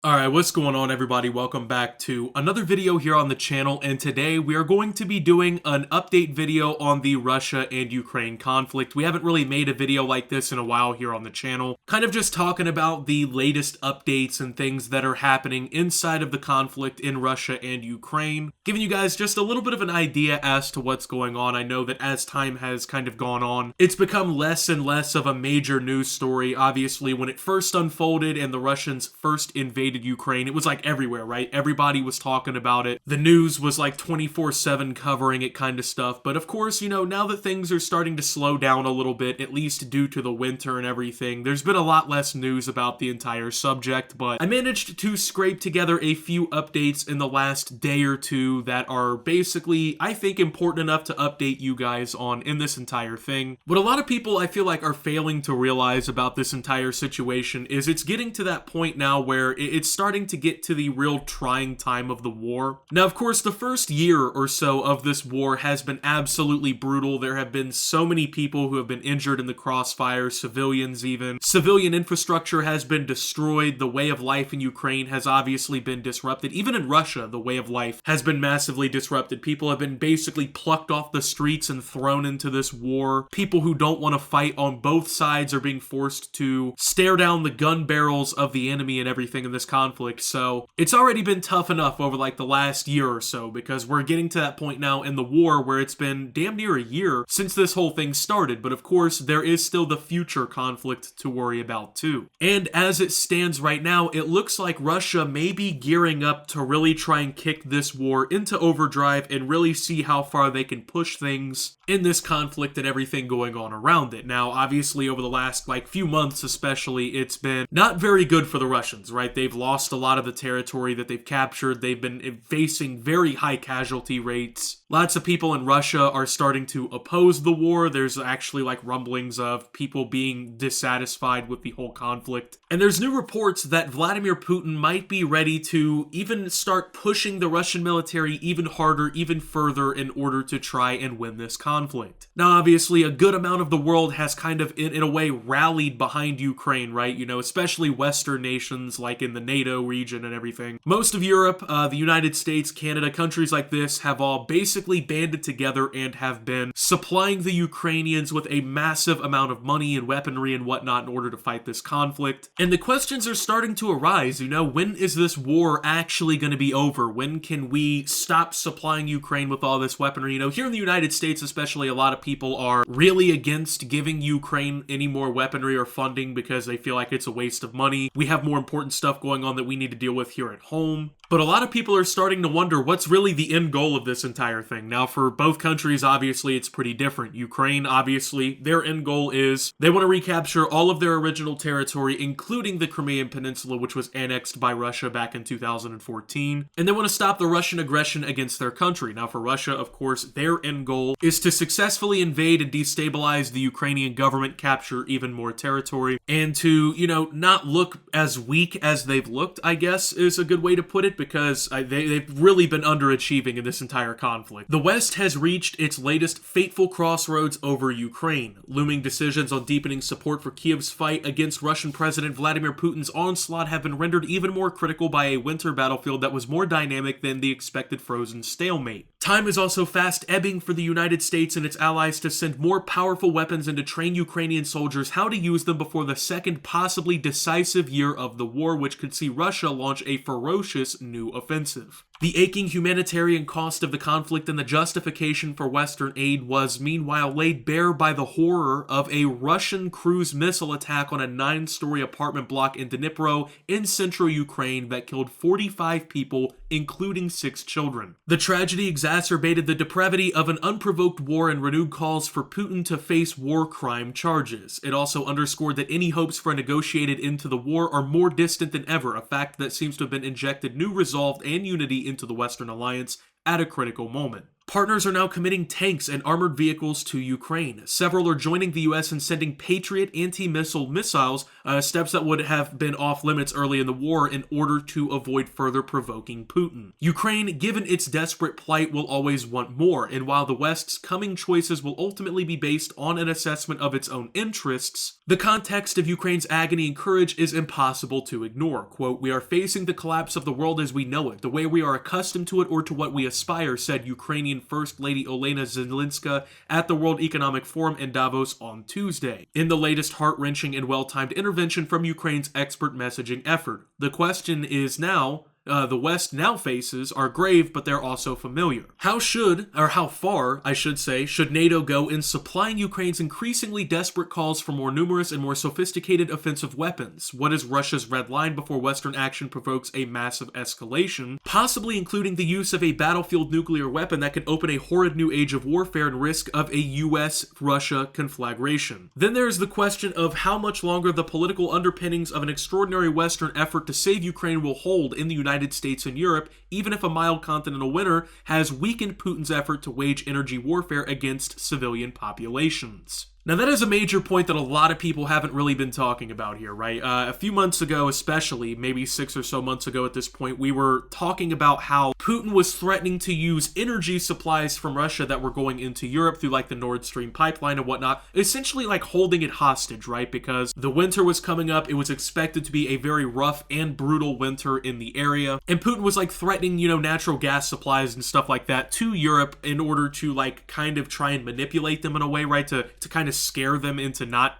Alright, what's going on everybody? Welcome back to another video here on the channel, and today we are going to be doing an update video on the Russia and Ukraine conflict. We haven't really made a video like this in a while here on the channel. Kind of just talking about the latest updates and things that are happening inside of the conflict in Russia and Ukraine. Giving you guys just a little bit of an idea as to what's going on. I know that as time has kind of gone on, it's become less and less of a major news story. Obviously, when it first unfolded and the Russians first invaded Ukraine, it was like everywhere, right? Everybody was talking about it. The news was like 24/7 covering it kind of stuff. But of course, now that things are starting to slow down a little bit, at least due to the winter and everything, there's been a lot less news about the entire subject. But I managed to scrape together a few updates in the last day or two that are basically, I think, important enough to update you guys on in this entire thing. What a lot of people, I feel like, are failing to realize about this entire situation is it's getting to that point now where it's starting to get to the real trying time of the war. Now, of course, the first year or so of this war has been absolutely brutal. There have been so many people who have been injured in the crossfire, civilians even. Civilian infrastructure has been destroyed. The way of life in Ukraine has obviously been disrupted. Even in Russia, the way of life has been massively disrupted. People have been basically plucked off the streets and thrown into this war. People who don't want to fight on both sides are being forced to stare down the gun barrels of the enemy and everything in this conflict. So it's already been tough enough over like the last year or so, because we're getting to that point now in the war where it's been damn near a year since this whole thing started. But of course, there is still the future conflict to worry about too. And as it stands right now, it looks like Russia may be gearing up to really try and kick this war into overdrive and really see how far they can push things in this conflict and everything going on around it. Now, obviously, over the last few months especially, it's been not very good for the Russians, right? They've lost a lot of the territory that they've captured. They've been facing very high casualty rates. Lots of people in Russia are starting to oppose the war. There's actually rumblings of people being dissatisfied with the whole conflict. And there's new reports that Vladimir Putin might be ready to even start pushing the Russian military even harder, even further in order to try and win this conflict. Now, obviously, a good amount of the world has kind of, in a way, rallied behind Ukraine, right? Especially Western nations like in the NATO region and everything. Most of Europe, the United States, Canada, countries like this have all basically banded together and have been supplying the Ukrainians with a massive amount of money and weaponry and whatnot in order to fight this conflict. And the questions are starting to arise, when is this war actually going to be over? When can we stop supplying Ukraine with all this weaponry? Here in the United States especially, a lot of people are really against giving Ukraine any more weaponry or funding because they feel like it's a waste of money. We have more important stuff going on that we need to deal with here at home. But a lot of people are starting to wonder what's really the end goal of this entire thing. Now, for both countries, obviously, it's pretty different. Ukraine, obviously, their end goal is they want to recapture all of their original territory, including the Crimean Peninsula, which was annexed by Russia back in 2014. And they want to stop the Russian aggression against their country. Now, for Russia, of course, their end goal is to successfully invade and destabilize the Ukrainian government, capture even more territory, and to, not look as weak as they've looked, I guess, is a good way to put it, because they've really been underachieving in this entire conflict. The West has reached its latest fateful crossroads over Ukraine. Looming decisions on deepening support for Kyiv's fight against Russian President Vladimir Putin's onslaught have been rendered even more critical by a winter battlefield that was more dynamic than the expected frozen stalemate. Time is also fast ebbing for the United States and its allies to send more powerful weapons and to train Ukrainian soldiers how to use them before the second, possibly decisive year of the war, which could see Russia launch a ferocious new offensive. The aching humanitarian cost of the conflict and the justification for Western aid was meanwhile laid bare by the horror of a Russian cruise missile attack on a 9-story apartment block in Dnipro in central Ukraine that killed 45 people, including 6 children. The tragedy exacerbated the depravity of an unprovoked war and renewed calls for Putin to face war crime charges. It also underscored that any hopes for a negotiated end to the war are more distant than ever, a fact that seems to have been injected new resolve and unity into the Western alliance at a critical moment. Partners are now committing tanks and armored vehicles to Ukraine. Several are joining the US in sending Patriot anti-missile missiles, steps that would have been off limits early in the war in order to avoid further provoking Putin. Ukraine, given its desperate plight, will always want more, and while the West's coming choices will ultimately be based on an assessment of its own interests, the context of Ukraine's agony and courage is impossible to ignore. Quote, "We are facing the collapse of the world as we know it, the way we are accustomed to it or to what we aspire," said Ukrainian First Lady Olena Zelenska at the World Economic Forum in Davos on Tuesday, in the latest heart-wrenching and well-timed intervention from Ukraine's expert messaging effort. The question is now, the West now faces are grave, but they're also familiar. How far, I should say, should NATO go in supplying Ukraine's increasingly desperate calls for more numerous and more sophisticated offensive weapons? What is Russia's red line before Western action provokes a massive escalation, possibly including the use of a battlefield nuclear weapon that could open a horrid new age of warfare and risk of a US-Russia conflagration? Then there's the question of how much longer the political underpinnings of an extraordinary Western effort to save Ukraine will hold in the United States and Europe, even if a mild continental winter has weakened Putin's effort to wage energy warfare against civilian populations. Now, that is a major point that a lot of people haven't really been talking about here, right? A few months ago, especially, maybe 6 or so months ago at this point, we were talking about how Putin was threatening to use energy supplies from Russia that were going into Europe through like the Nord Stream pipeline and whatnot, essentially like holding it hostage, right? Because the winter was coming up, it was expected to be a very rough and brutal winter in the area, and Putin was like threatening, natural gas supplies and stuff like that to Europe in order to like kind of try and manipulate them in a way, right? To kind of scare them into not,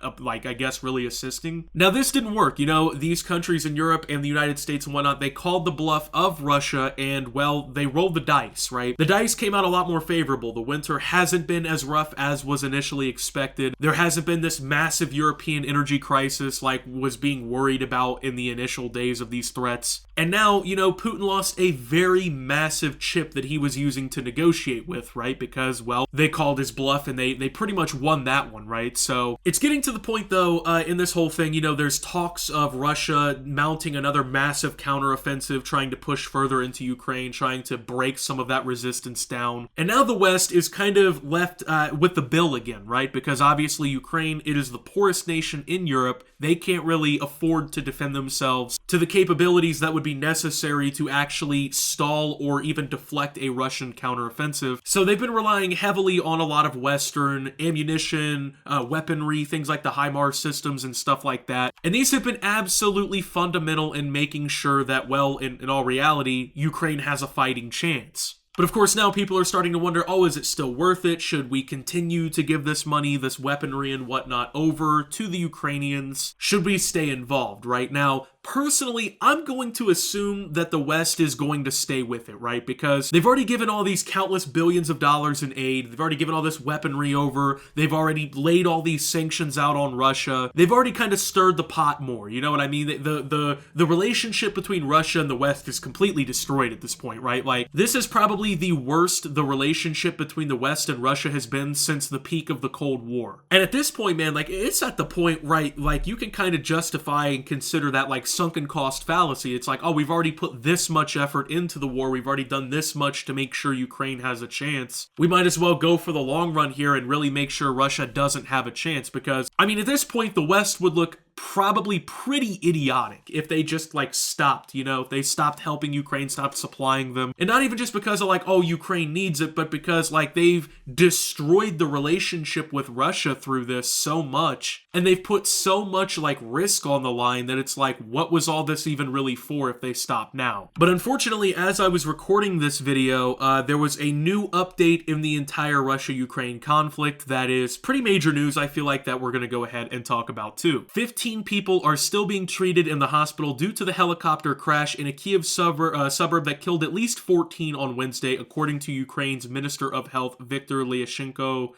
really assisting. Now, this didn't work. These countries in Europe and the United States and whatnot, they called the bluff of Russia and, well, they rolled the dice, right? The dice came out a lot more favorable. The winter hasn't been as rough as was initially expected. There hasn't been this massive European energy crisis like was being worried about in the initial days of these threats. And now, Putin lost a very massive chip that he was using to negotiate with, right? Because, well, they called his bluff and they pretty much won that one, right? So it's getting to the point, though, in this whole thing, there's talks of Russia mounting another massive counteroffensive, trying to push further into Ukraine, trying to break some of that resistance down. And now the West is kind of left with the bill again, right? Because obviously Ukraine, it is the poorest nation in Europe. They can't really afford to defend themselves to the capabilities that would be necessary to actually stall or even deflect a Russian counteroffensive. So they've been relying heavily on a lot of Western ammunition, weaponry, things like the HIMARS systems and stuff like that. And these have been absolutely fundamental in making sure that, well, in all reality, Ukraine has a fighting chance. But of course now people are starting to wonder, is it still worth it? Should we continue to give this money, this weaponry and whatnot over to the Ukrainians? Should we stay involved? Right now, personally, I'm going to assume that the West is going to stay with it, right? Because they've already given all these countless billions of dollars in aid. They've already given all this weaponry over. They've already laid all these sanctions out on Russia. They've already kind of stirred the pot more. You know what I mean? The relationship between Russia and the West is completely destroyed at this point, right? Like, this is probably the worst the relationship between the West and Russia has been since the peak of the Cold War. And at this point, man, like, it's at the point, right, like, you can kind of justify and consider that, like, sunken cost fallacy. It's like, we've already put this much effort into the war. We've already done this much to make sure Ukraine has a chance. We might as well go for the long run here and really make sure Russia doesn't have a chance, because, I mean, at this point, the West would look probably pretty idiotic if they just stopped, if they stopped helping Ukraine, stopped supplying them. And not even just because of Ukraine needs it, but because they've destroyed the relationship with Russia through this so much, and they've put so much risk on the line that it's what was all this even really for if they stop now? But unfortunately, as I was recording this video, there was a new update in the entire Russia-Ukraine conflict that is pretty major news, I feel like, that we're going to go ahead and talk about too. 15 people are still being treated in the hospital due to the helicopter crash in a Kyiv suburb that killed at least 14 on Wednesday, according to Ukraine's Minister of Health, Viktor Lyashchenko.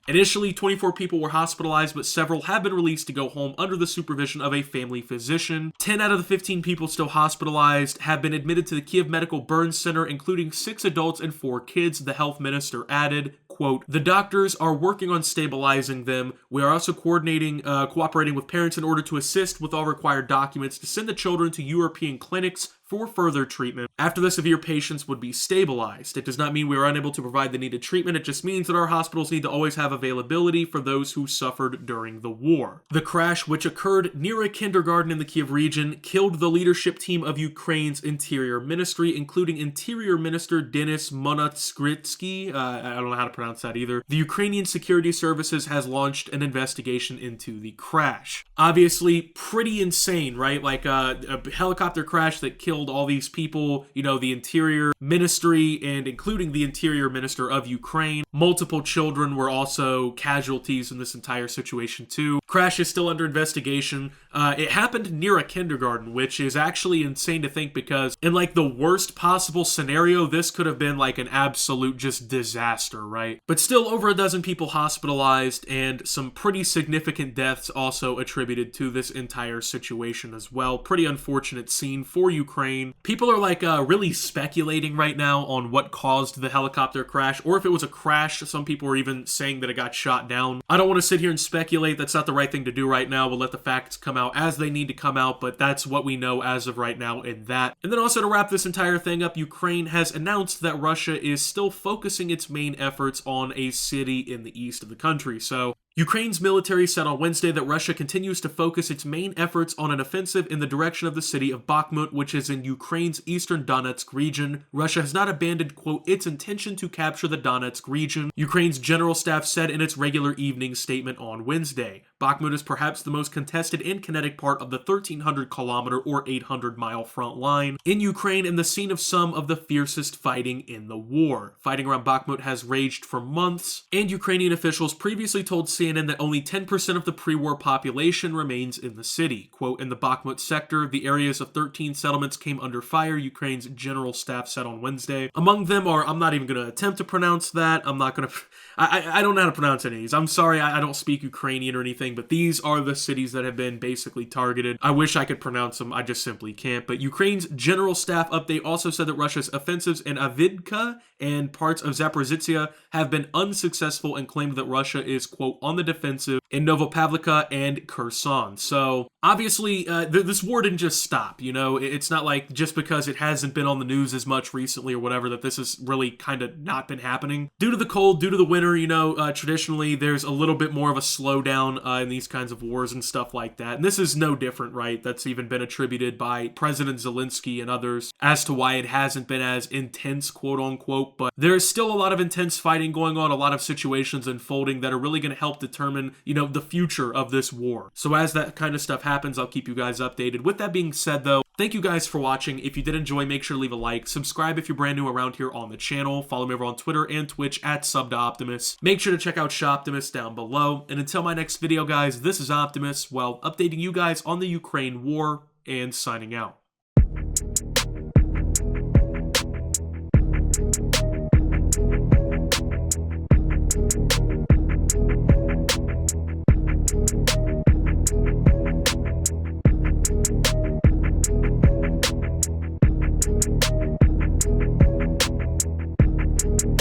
Initially, 24 people were hospitalized, but several have been released to go home under the supervision of a family physician. 10 out of the 15 people still hospitalized have been admitted to the Kyiv Medical Burn Center, including 6 adults and 4 kids, the health minister added. Quote, "The doctors are working on stabilizing them. We are also cooperating with parents in order to assist with all required documents to send the children to European clinics for further treatment. After the severe patients would be stabilized. It does not mean we are unable to provide the needed treatment. It just means that our hospitals need to always have availability for those who suffered during the war. The crash, which occurred near a kindergarten in the Kyiv region, killed the leadership team of Ukraine's Interior Ministry, including Interior Minister Denis Monaskritsky. I don't know how to pronounce that either. The Ukrainian Security Services has launched an investigation into the crash. Obviously, pretty insane, right? Like a helicopter crash that killed all these people, you know, the Interior Ministry and including the Interior Minister of Ukraine. Multiple children were also casualties in this entire situation too. Crash is still under investigation. It happened near a kindergarten, which is actually insane to think because in like the worst possible scenario, this could have been like an absolute just disaster, right? But still over a dozen people hospitalized and some pretty significant deaths also attributed to this entire situation as well. Pretty unfortunate scene for Ukraine. People are like really speculating right now on what caused the helicopter crash or if it was a crash. Some people are even saying that it got shot down. I don't want to sit here and speculate. That's not the right thing to do right now. We'll let the facts come out as they need to come out, but that's what we know as of right now in that. And then also to wrap this entire thing up, Ukraine has announced that Russia is still focusing its main efforts on a city in the east of the country. So Ukraine's military said on Wednesday that Russia continues to focus its main efforts on an offensive in the direction of the city of Bakhmut, which is in Ukraine's eastern Donetsk region. Russia has not abandoned, quote, its intention to capture the Donetsk region, Ukraine's general staff said in its regular evening statement on Wednesday. Bakhmut is perhaps the most contested and kinetic part of the 1,300-kilometer or 800-mile front line in Ukraine and the scene of some of the fiercest fighting in the war. Fighting around Bakhmut has raged for months, and Ukrainian officials previously told CNN that only 10% of the pre-war population remains in the city. Quote, in the Bakhmut sector, the areas of 13 settlements came under fire, Ukraine's general staff said on Wednesday. Among them are, I'm not even going to attempt to pronounce that. I don't know how to pronounce any of these. I'm sorry, I don't speak Ukrainian or anything, but these are the cities that have been basically targeted. I wish I could pronounce them, I just simply can't. But Ukraine's general staff update also said that Russia's offensives in Avdiivka and parts of Zaporizhzhia have been unsuccessful and claimed that Russia is, quote, on the defensive in Novopavlivka and Kherson. So obviously, this war didn't just stop, you know? It's not like just because it hasn't been on the news as much recently or whatever that this has really kind of not been happening. Due to the cold, due to the winter, you know, traditionally there's a little bit more of a slowdown in these kinds of wars and stuff like that. And this is no different, right? That's even been attributed by President Zelensky and others as to why it hasn't been as intense, quote unquote. But there's still a lot of intense fighting going on, a lot of situations unfolding that are really going to help determine, you know, the future of this war. So as that kind of stuff happens, I'll keep you guys updated. With that being said, though, thank you guys for watching. If you did enjoy, make sure to leave a like. Subscribe if you're brand new around here on the channel. Follow me over on Twitter and Twitch at @SubToOptimus. Make sure to check out Shoptimus down below. And until my next video, guys, this is Optimus, well, updating you guys on the Ukraine war and signing out.